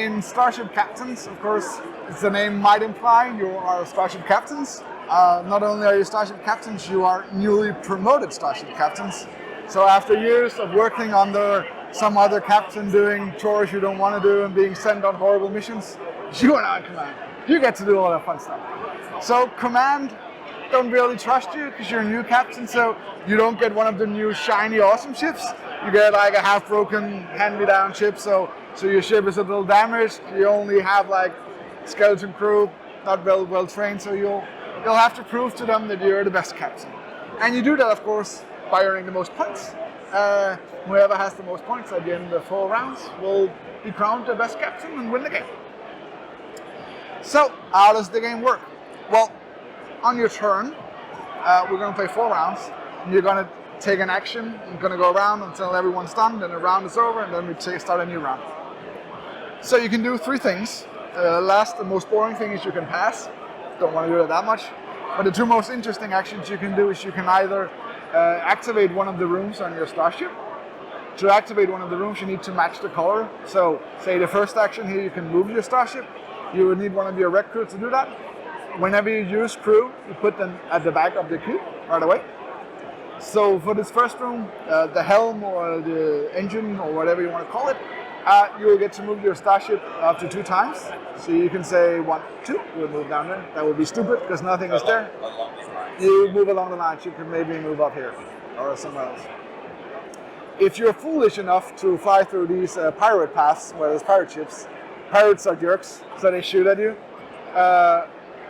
in Starship Captains, of course, as the name might imply, you are Starship Captains. Not only are you Starship Captains, you are newly promoted Starship Captains. So after years of working under some other captain doing chores you don't want to do and being sent on horrible missions, you are now in command. You get to do all that fun stuff. So command don't really trust you because you're a new captain, so you don't get one of the new shiny awesome ships. You get like a half-broken hand-me-down ship, so your ship is a little damaged. You only have like skeleton crew, not well trained, so you'll have to prove to them that you're the best captain. And you do that, of course, by earning the most points. Whoever has the most points at the end of the 4 rounds will be crowned the best captain and win the game. So, how does the game work? Well, on your turn, we're going to play 4 rounds. And you're going to take an action. You're going to go around until everyone's done, then the round is over, and then we start a new round. So you can do 3 things. The most boring thing is you can pass. Don't want to do that much. But the 2 most interesting actions you can do is you can either activate one of the rooms on your starship. To activate one of the rooms, you need to match the color. So, say the first action here, you can move your starship. You would need one of your rec crew to do that. Whenever you use crew, you put them at the back of the queue right away. So for this first room, the helm or the engine or whatever you want to call it, you will get to move your starship up to 2 times. So you can say 1, 2, we'll move down there. That would be stupid because nothing is there. You move along the lines, you can maybe move up here or somewhere else. If you're foolish enough to fly through these pirate paths where there's pirate ships, pirates are jerks, so they shoot at you.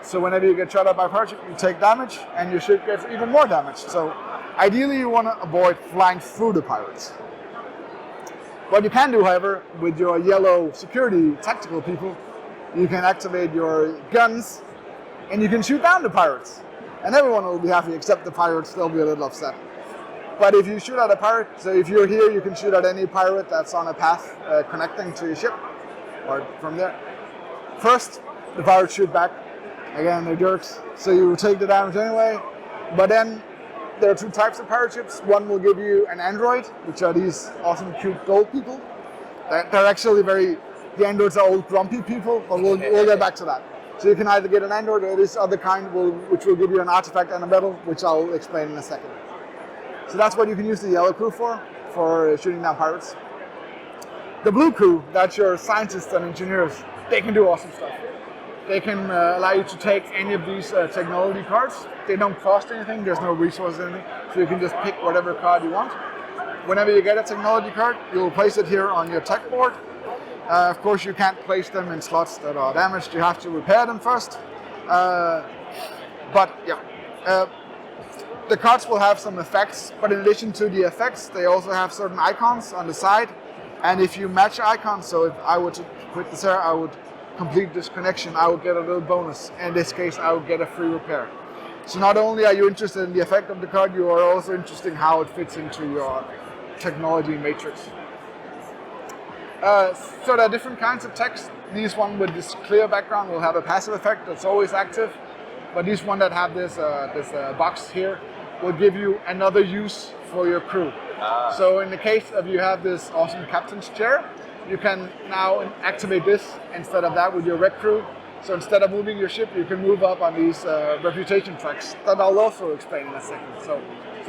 So whenever you get shot at by a pirate ship, you take damage, and your ship gets even more damage. So ideally, you want to avoid flying through the pirates. What you can do, however, with your yellow security tactical people, you can activate your guns, and you can shoot down the pirates. And everyone will be happy, except the pirates, they'll be a little upset. But if you shoot at a pirate, so if you're here, you can shoot at any pirate that's on a path connecting to your ship, or from there. First, the pirates shoot back. Again, they're jerks, so you take the damage anyway. But then, there are 2 types of pirate ships. One will give you an android, which are these awesome, cute gold people. They're actually the androids are old, grumpy people, but we'll get back to that. So you can either get an android or this other kind, which will give you an artifact and a medal, which I'll explain in a second. So that's what you can use the yellow crew for shooting down pirates. The blue crew, that's your scientists and engineers. They can do awesome stuff. They can allow you to take any of these technology cards. They don't cost anything, there's no resources in it, so you can just pick whatever card you want. Whenever you get a technology card, you'll place it here on your tech board. Of course, you can't place them in slots that are damaged, you have to repair them first. The cards will have some effects, but in addition to the effects, they also have certain icons on the side. And if you match icons, so if I were to put this here, I would complete this connection, I would get a little bonus. In this case, I would get a free repair. So not only are you interested in the effect of the card, you are also interested in how it fits into your technology matrix. So there are different kinds of text. These one with this clear background will have a passive effect that's always active. But these one that have this box here will give you another use for your crew. So in the case of you have this awesome captain's chair, you can now activate this instead of that with your rec crew. So instead of moving your ship, you can move up on these reputation tracks that I'll also explain in a second. So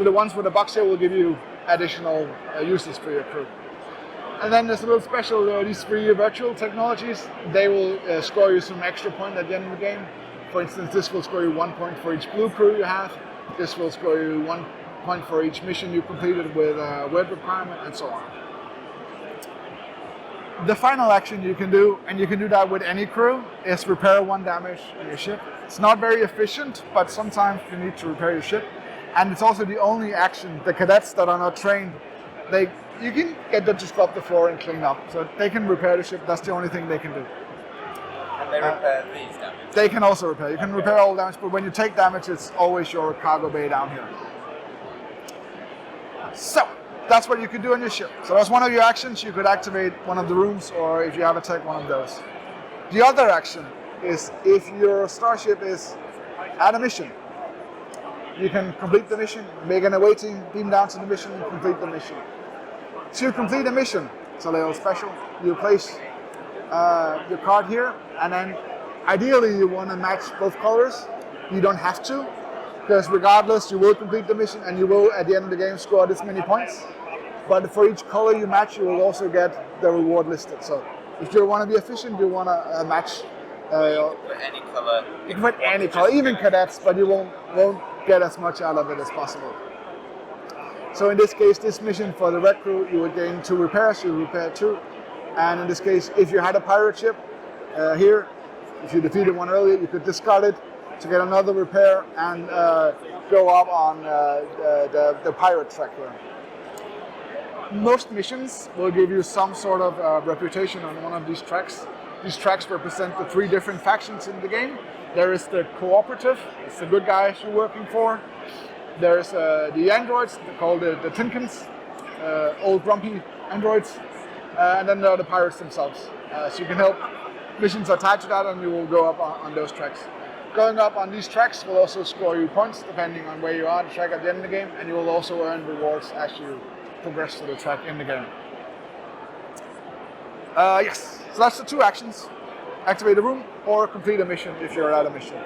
the ones with the box here will give you additional uses for your crew. And then there's a little special, these 3 virtual technologies, they will score you some extra point at the end of the game. For instance, this will score you 1 point for each blue crew you have. This will score you 1 point for each mission you completed with a web requirement, and so on. The final action you can do, and you can do that with any crew, is repair 1 damage on your ship. It's not very efficient, but sometimes you need to repair your ship. And it's also the only action the cadets that are not trained, you can get them to scrub the floor and clean up. So they can repair the ship, that's the only thing they can do. And they repair these damage? They can also repair. You can repair all damage, but when you take damage, it's always your cargo bay down here. So, that's what you can do on your ship. So that's one of your actions. You could activate one of the rooms, or if you have a tech, one of those. The other action is if your starship is at a mission, you can complete the mission, make an away team, beam down to the mission, and complete the mission. To complete a mission, it's a little special. You place your card here, and then ideally you want to match both colors. You don't have to, because regardless you will complete the mission and you will at the end of the game score this many points. But for each color you match, you will also get the reward listed. So if you want to be efficient, you want to match. You can put any color. You can put any color, even cadets, but you won't get as much out of it as possible. So in this case, this mission for the red crew, you would gain 2 repairs, you repair 2. And in this case, if you had a pirate ship here, if you defeated one earlier, you could discard it to get another repair and go up on the pirate track here. Most missions will give you some sort of reputation on one of these tracks. These tracks represent the 3 different factions in the game. There is the cooperative, it's the good guys you're working for. There's the androids, they're called the Tinkins, old grumpy androids. And then there are the pirates themselves. So you can help. Missions are tied to that and you will go up on those tracks. Going up on these tracks will also score you points depending on where you are on the track at the end of the game, and you will also earn rewards as you progress to the track in the game. Yes, so that's the 2 actions. Activate a room or complete a mission if you're at a mission.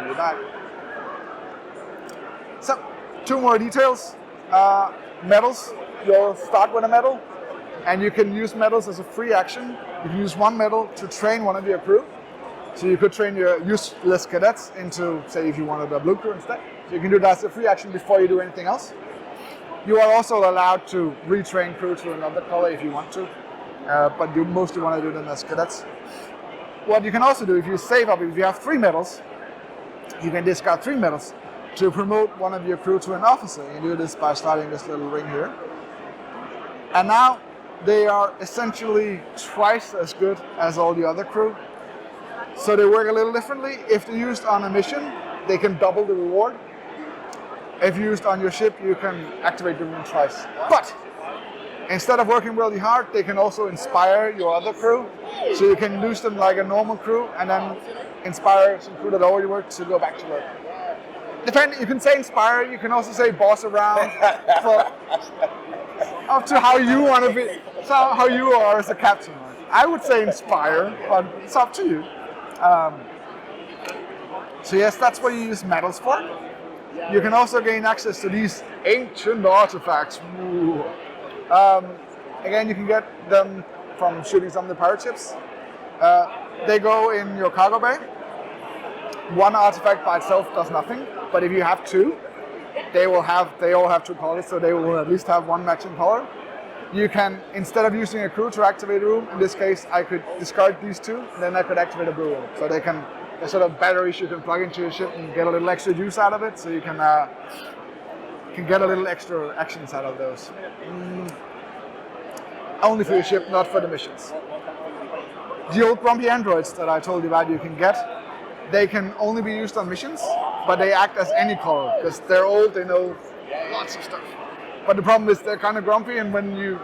You're back. So, 2 more details. Medals. You'll start with a medal, and you can use medals as a free action. You can use 1 medal to train one of your crew. So you could train your useless cadets into, say, if you wanted a blue crew instead. So you can do that as a free action before you do anything else. You are also allowed to retrain crew to another color if you want to, but you mostly want to do them as cadets. What you can also do, if you save up, if you have 3 medals, you can discard 3 medals to promote one of your crew to an officer. You do this by starting this little ring here. And now they are essentially twice as good as all the other crew. So they work a little differently. If they're used on a mission, they can double the reward. If used on your ship, you can activate the room twice. But instead of working really hard, they can also inspire your other crew. So you can use them like a normal crew and then inspire some crew that already worked to go back to work. You can say inspire, you can also say boss around. Up to how you want to be, how you are as a captain. I would say inspire, but it's up to you. So yes, that's what you use medals for. You can also gain access to these ancient artifacts. Again, you can get them from shooting some of the pirate ships. They go in your cargo bay. 1 artifact by itself does nothing, but if you have 2, they all have 2 colors, so they will at least have 1 matching color. You can, instead of using a crew to activate a room, in this case I could discard these 2, and then I could activate a blue room. So they're sort of batteries you can plug into your ship and get a little extra juice out of it, so you can get a little extra actions out of those. Only for your ship, not for the missions. The old grumpy androids that I told you about you can get, they can only be used on missions, but they act as any color, because they're old, they know lots of stuff. But the problem is they're kind of grumpy, and when you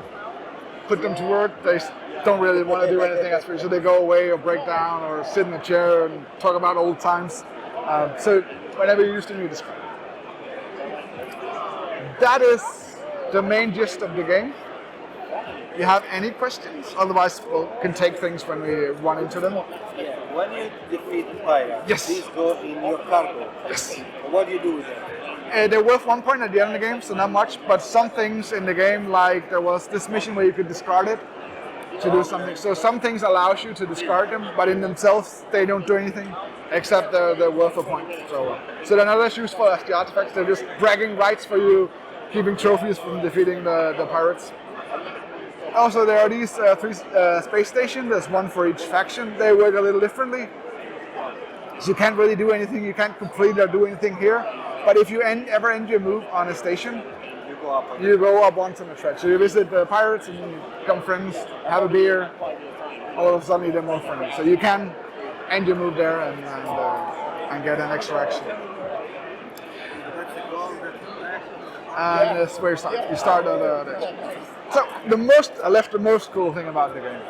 put them to work, they don't really want to do anything else for you. So they go away or break down or sit in a chair and talk about old times. So whenever you use them, you discard. That is the main gist of the game. You have any questions? Otherwise, we can take things when we run into them. Yeah. When you defeat the pirate, yes, these go in your cargo. Yes. What do you do with them? They're worth 1 point at the end of the game, so not much. But some things in the game, like there was this mission where you could discard it to do something. So some things allows you to discard them, but in themselves they don't do anything except they're worth a point. So they're not as useful as the artifacts. They're just bragging rights for you, keeping trophies from defeating the pirates. Also, there are these 3 space stations. There's 1 for each faction. They work a little differently. So you can't really do anything. You can't complete or do anything here. But if you ever end your move on a station, you go up once on the track. So you visit the pirates and you become friends, have a beer. All of a sudden they're more friendly. So you can end your move there and get an extra action. And that's where you start. You start at the So I left the most cool thing about the game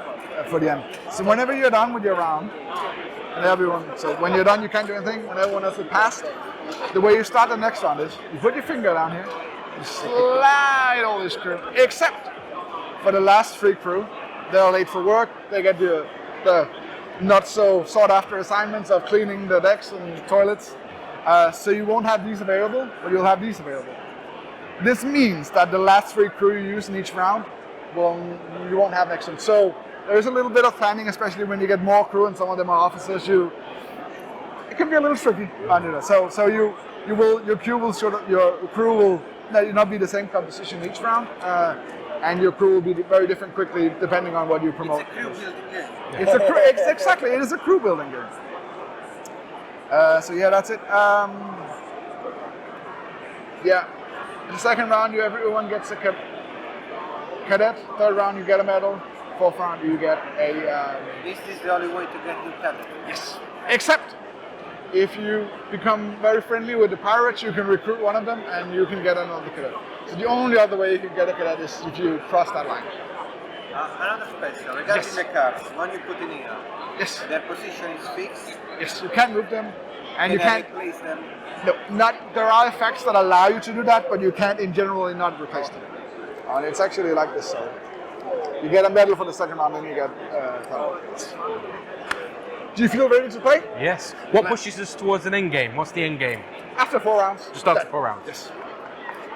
for the end. So whenever you're done with your round, and so when you're done you can't do anything, when everyone else has passed, the way you start the next round is, you put your finger down here, you slide all this crew, except for the last 3 crew, they're late for work. They get the not so sought after assignments of cleaning the decks and toilets. So you won't have these available, but you'll have these available. This means that the last 3 crew you use in each round, you won't have next one. So there's a little bit of planning, especially when you get more crew and some of them are officers. It can be a little tricky. So your crew will not be the same composition each round, and your crew will be very different quickly depending on what you promote. It's a crew building game. Exactly. It is a crew building game. So yeah, that's it. Yeah. In the second round, everyone gets a cadet. Third round, you get a medal. Fourth round, you get a. This is the only way to get new talent. Yes. Except if you become very friendly with the pirates, you can recruit one of them and you can get another cadet. So the only other way you can get a cadet is if you cross that line. Another question regarding the cards. When you put in here, Yes. their position is fixed. Yes. You can't move them, and you Can I can't. replace them? No, not. There are effects that allow you to do that, but you can't in generally not replace them. And it's actually like this. So you get a medal for the second round, then you get. Do you feel ready to play? Yes. What pushes us towards an end game? What's the end game? After 4 rounds. Just after 4 rounds. Yes.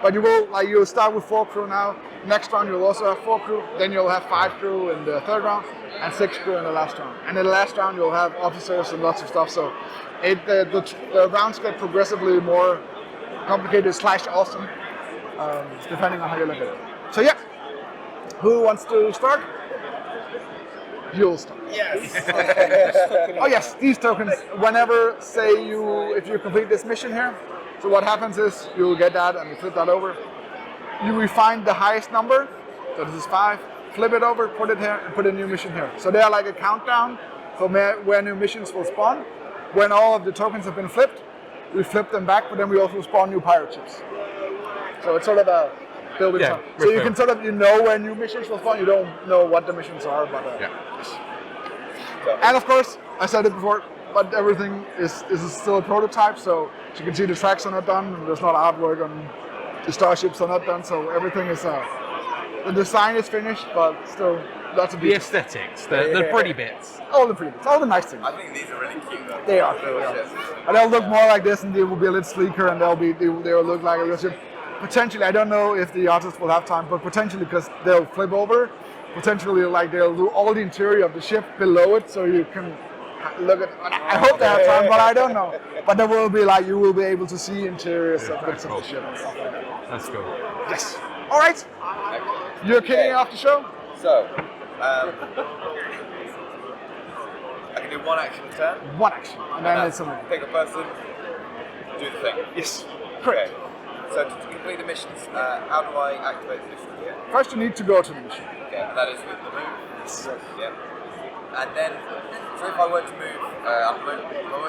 But you'll start with 4 crew now. Next round you'll also have 4 crew. Then you'll have 5 crew in the third round and 6 crew in the last round. And in the last round you'll have officers and lots of stuff. So the rounds get progressively more complicated / awesome, depending on how you look at it. So yeah, who wants to start? You'll start. Yes. Oh yes, these tokens. Whenever, if you complete this mission here, so what happens is you'll get that and you flip that over. You will find the highest number. So this is 5. Flip it over, put it here, and put a new mission here. So they are like a countdown for where new missions will spawn. When all of the tokens have been flipped, we flip them back, but then we also spawn new pirate ships. So it's sort of a building. Yeah, So you can sort of where new missions will spawn. You don't know what the missions are, but and of course, I said it before, but everything is still a prototype. So as you can see, the tracks are not done, and there's not artwork on the starships are not done. So everything is the design is finished, but still lots of The details. aesthetics, the pretty bits. All the pretty bits, all the nice things. I think these are really cute though. They are. And they'll look more like this, and they will be a little sleeker, and they will look like a real ship. Potentially, I don't know if the artist will have time, but potentially because they'll flip over, potentially like they'll do all the interior of the ship below it, so you can look at. I hope they have time, but I don't know. But there will be you will be able to see interiors of bits of the ship and stuff like that. That's cool. Yes. All right. You're kicking off the show. So, I can do 1 action a turn. 1 action, and then it's something. Pick a person, do the thing. Yes. Correct. Okay. So to complete the missions, how do I activate the mission? First, you need to go to the mission. Okay, and that is with the move. Yes. Yeah. And then, so if I were to move, if I were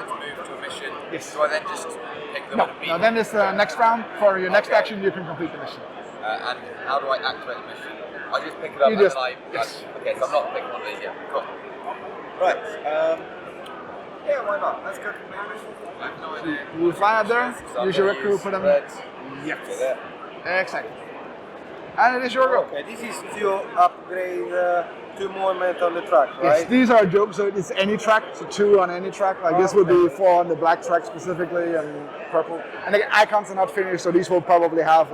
to move to a mission, Yes. do I then just pick them No, up and beat no. them? Then it's the next round. For your next Okay. action, you can complete the mission. And how do I activate the mission? I just pick it up You and just- then yes. okay, so I'm not picking one of these yet. Cool. Right. Yeah, why not? Let's go complete the mission. I have no idea. You will fly out there. So I'm Use your gonna crew, use put them. reds. Yes. Okay, there. Exactly. And it is your go. Okay, this is to upgrade 2 movement on the track, Yes, right? these are jokes, so it's any track, so 2 on any track. Like this would be 4 on the black track specifically, and purple. And the icons are not finished, so these will probably have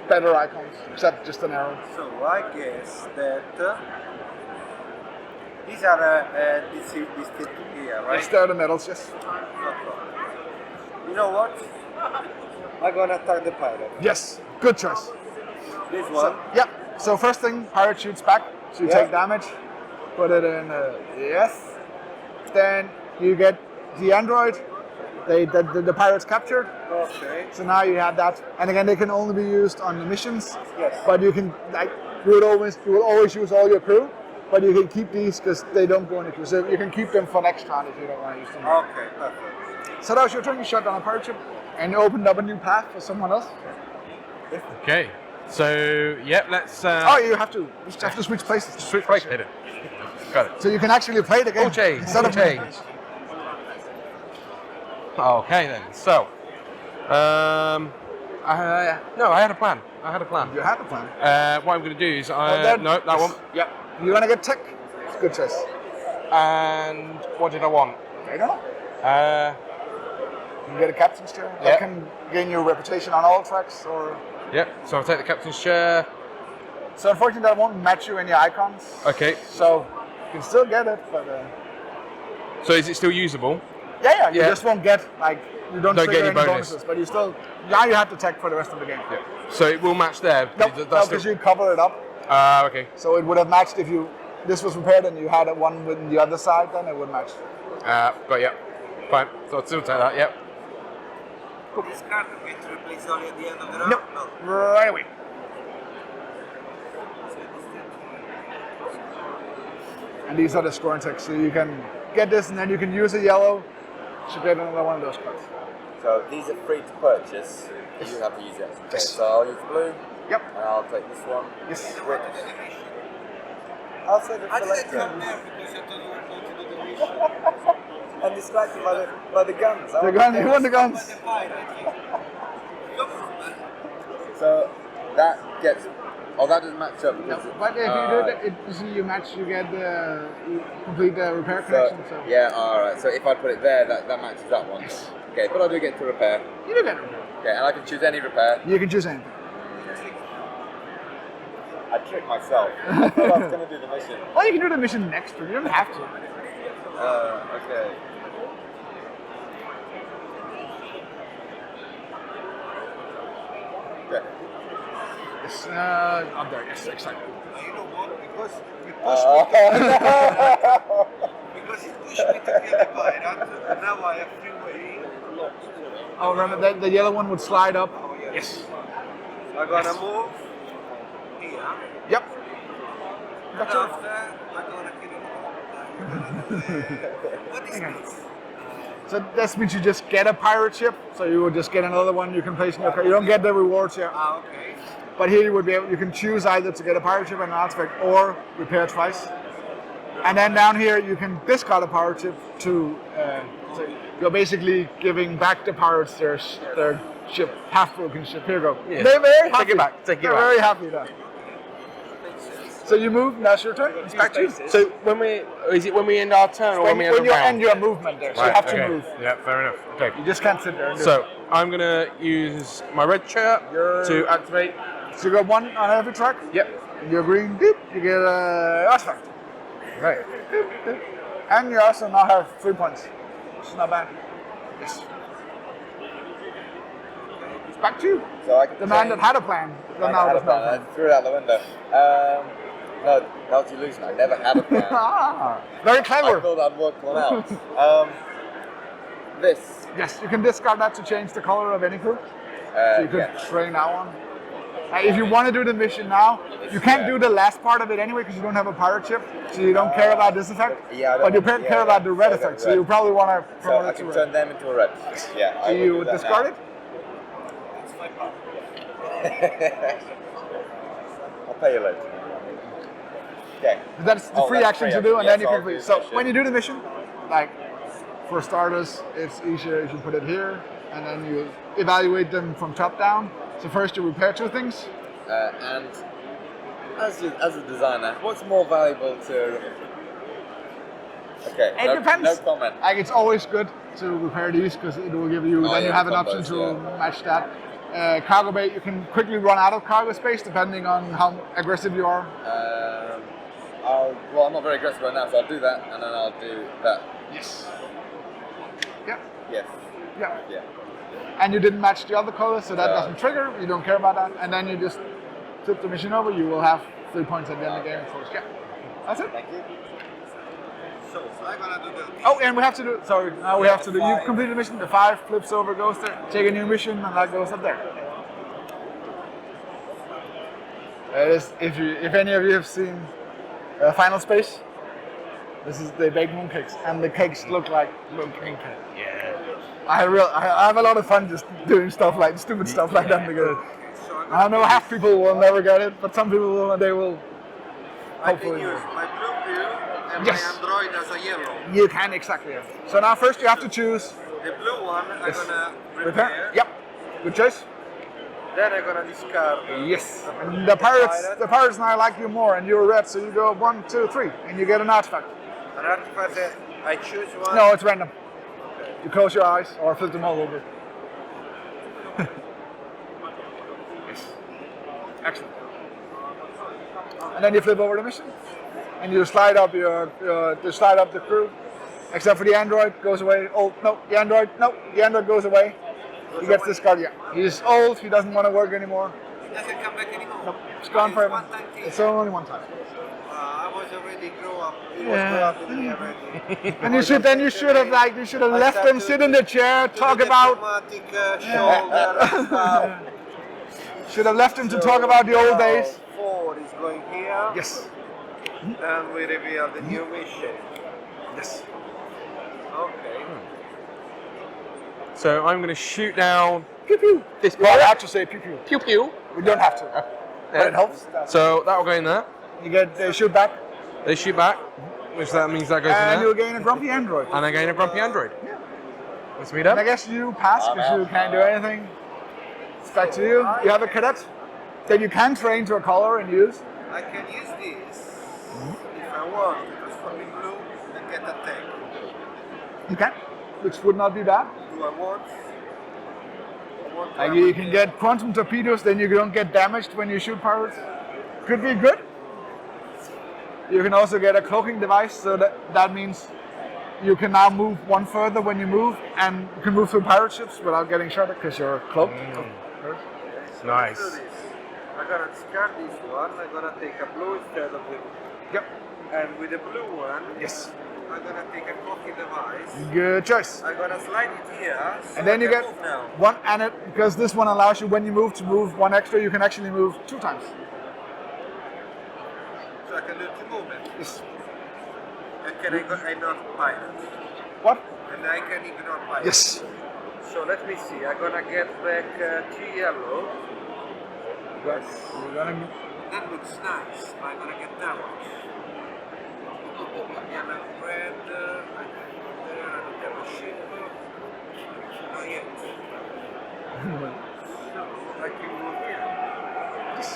better icons, except just an arrow. So I guess that these are this thing here, right? Yes, they're the medals, yes. No problem. You know what? I'm gonna attack the pirate. Yes, good choice. This So, one. yeah, so first thing, pirate shoots back, so you Yeah. take damage. Put it in, yes. Then you get the android, the pirates captured. Okay. So now you have that, and again they can only be used on the missions. Yes. But you can you will always use all your crew, but you can keep these because they don't go in the crew. So you can keep them for next round if you don't want to use them. Okay, perfect. So that was your turn. You shot down a pirate ship, and you opened up a new path for someone else. Okay. So, yep, let's... Oh, you have to switch places. switch places. Hit it. Got it. So you can actually play the game. All change. Instead All of change. Okay then. So, no, I had a plan. You had the plan. What I'm going to do is, that- no, that yes. one. Yep. You want to get tech? It's a good choice. And what did I want? I don't know. You can get a captain's chair. Yeah. That can gain you a reputation on all tracks. Or Yep. So I'll take the captain's chair. so unfortunately, that won't match you any icons. Okay. So you can still get it, but So is it still usable? yeah. You Yeah. just won't get you don't Don't trigger get any bonus. bonuses, but you still now you have to tech for the rest of the game. Yeah. So it will match there. Nope, That's because you cover it up. Okay. So it would have matched if this was repaired and you had one with the other side, then it would match. Got you. Fine. So I'll still take that. Yep. This card gets replaced only at the end of the round? Nope. No. Right away. And these are the scoring techs, so you can get this and then you can use a yellow to get another one of those cards. So these are free to purchase. You have to use it. Okay, Yes. so I'll use blue. Yep. And I'll take this one. Yes. Switch. I'll say the How did I selector. come there? Because I thought you were going to do the mission. I'm distracted by the guns. The gun, you want the guns? So that gets. Oh, that doesn't match up. Because But if you do it, you see you match, you get you complete the repair connection. So yeah, alright. So if I put it there, that matches that one. Okay, but I do get to repair. you do get repair. Okay, and I can choose any repair. You can choose anything. I tricked myself. I thought I was going to do the mission. Well, you can do the mission next, but you don't have to. Okay. Okay. Yes, up there. Yes, exactly. You know what? Because you pushed me because it pushed me to get the pirate, and now I have free way. Oh, remember that the yellow one would slide up. Yes. I'm gonna move here. Yep. And Gotcha. after, I'm gonna kill him. What is this? So that means you just get a pirate ship. So you would just get another one you can place in your car. You don't get the rewards yet. Ah, okay. But here you would be able, you can choose either to get a pirate ship and an artifact or repair twice. And then down here you can discard a pirate ship to, so you're basically giving back the pirates their ship, half-broken ship. Here you go. Yeah. They're very happy. Take it back. Take it They're back. very happy now. So you move, now it's your turn. It's back to you. So when we end our turn or when we end When the you round? end your movement there, so you have to okay. move. Yeah, fair enough. Okay. You just can't sit there and do So I'm gonna use my red chair to activate. it. So you got one on every track. Yep. You're green, doop, you get a artifact. Right. And you also now have 3 points. It's not bad. Yes. It's back to you. So I can The man that change- had a plan. But I now had a there's no plan. plan. I threw it out the window. No, that was illusion. I never had a plan. Ah, very I clever. thought I'd worked one out. This. Yes, you can discard that to change the color of any crew. So you could Yeah. train that one. If you want to do the mission now, you can't do the last part of it anyway because you don't have a pirate ship, so you don't care about this effect. Yeah, I but you don't- care yeah, about the red okay, effect, so red. you probably want to So promote I it to can red. turn them into a red. Yeah, I Do will you do that discard now. it? I'll pay you later. Okay. That's the Oh, free that's action free to do, action. and then Yes, you I'll complete. do So the when you mission. do the mission, like for starters, it's easier if you put it here, and then you evaluate them from top down. So first you repair 2 things. And as a designer, what's more valuable to? Okay. It depends. No comment. Like it's always good to repair these because it will give you. Oh, then you yeah, have an combos, option to yeah. match that. Cargo bay, you can quickly run out of cargo space depending on how aggressive you are. Well, I'm not very aggressive right now, so I'll do that, and then I'll do that. Yes. Yeah. Yes. Yeah. Yeah. And you didn't match the other color, so that No. doesn't trigger. You don't care about that, and then you just flip the mission over. You will have 3 points at the end of the game. Of course. Yeah. That's it. Thank you. So I'm gonna do the. Oh, and we have to do. Sorry, now we have to do. You complete the mission. The 5 flips over, goes there. Take a new mission, and that goes up there. It is, if any of you have seen Final Space, this is they bake mooncakes, and the cakes look like mooncake. Yeah. I have a lot of fun just doing stuff like stupid stuff like that because So I'm I know half people will never get it, but some people will, and they will. I can Hopefully. use my blue pill and Yes. my Android as a yellow. You can exactly. Yeah. So now first you have to choose The blue one I'm Yes. gonna repair. repair. Yep. Good choice. Then I'm gonna discard. Yes. And the pirates now like you more, and you're red, so you go 1, 2, 3, and you get an artifact. An artifact that I choose one. No, it's random. You close your eyes or flip them all over. Yes. Excellent. And then you flip over the mission, and you slide up the crew, except for the android goes away. Oh no, the android goes away. He gets discarded. Yeah. He's old. He doesn't want to work anymore. It doesn't come back anymore. Nope. It's gone forever. One time thing. It's only one time. I was already grow up. He was Yeah. grow up with me already. And you should have left them sit in the chair, talk about. Shoulder stuff. Should have left him to talk about the old days. 4 is going here. Yes. And we reveal the new mission. Yes. Okay. So I'm going to shoot down Pew pew. this You don't pirate. have to say pew pew. Pew pew. We don't have to. But it helps. So that will go in there. They shoot back, They shoot back, which that means that goes and in you'll there. gain a grumpy android. And I gain a grumpy android. Yeah. Let's meet And I up. guess you pass because you can't do anything. It's back to you. You have a cadet that you can train to a color and use. I can use this if I want, because for me blue and get attack. You can, which would not be bad. Do I want? Like you can get quantum torpedoes, then you don't get damaged when you shoot pirates. Could be good. You can also get a cloaking device, so that means you can now move one further when you move, and you can move through pirate ships without getting shot because you're cloaked. Nice. Do this. I'm gonna discard this one. I'm gonna take a blue instead of the. Yep. And with the blue one, Yes. I'm gonna take a cloaking device. Good choice. I'm gonna slide it here. So And then I you can get move now. one, and because this one allows you when you move to move one extra, you can actually move 2 times. So I can do 2 movements. Yes. And can I ignore pirate? What? And I can ignore pirate. Yes. So let me see. I'm gonna get back 3 yellow. Yes. We're gonna. That looks nice. I'm gonna get that one. Yellow, red. There, I don't have a ship. Not yet. So I can move here. Yes.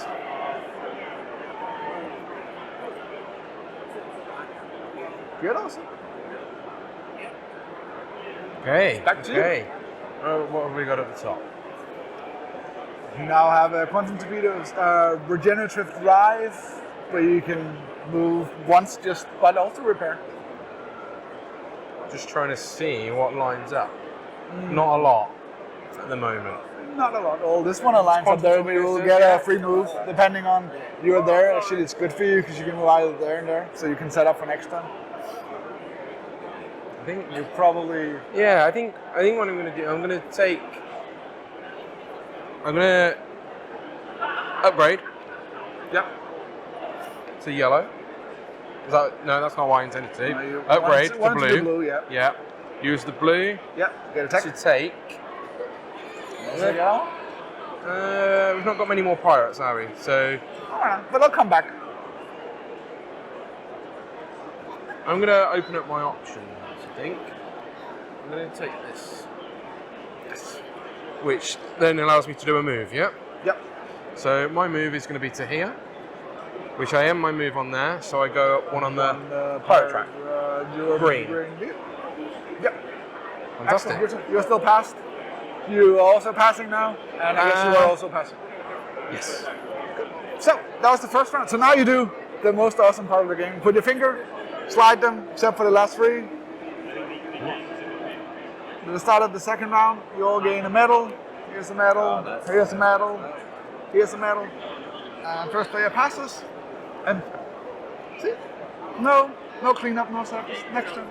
Good also. Okay. Back to you. Okay. What have we got at the top? You now have a quantum torpedoes, regenerative drive, where you can move once just, but also repair. Just trying to see what lines up. Not a lot at the moment. Not a lot. All this one aligns up there, but you will get a free move depending on you're there. Actually, it's good for you because you can move either there and there, so you can set up for next time. I think You probably Yeah, I think what I'm gonna do, I'm gonna upgrade yeah. to yellow. Is that no? That's not what I intended to do. No, you Upgrade want to to do blue. blue, yeah. Yeah. Use the blue Yeah, get attack. to take. Yeah. We've not got many more pirates, have we? So But they'll come back. I'm gonna open up my options. I think I'm gonna take this, which then allows me to do a move. Yeah. Yep. So my move is going to be to here, which I am my move on there. So I go up one on the pirate track. Green. Yep. Fantastic. Excellent. You're still passed. You are also passing now, and I guess you are also passing. Yes. So that was the first round. So now you do the most awesome part of the game. Put your finger, slide them, except for the last 3. At the start of the second round, you all gain a medal. Here's a medal. Here's a medal. Here's a medal. And first player passes. And see, no cleanup, no service. Next turn.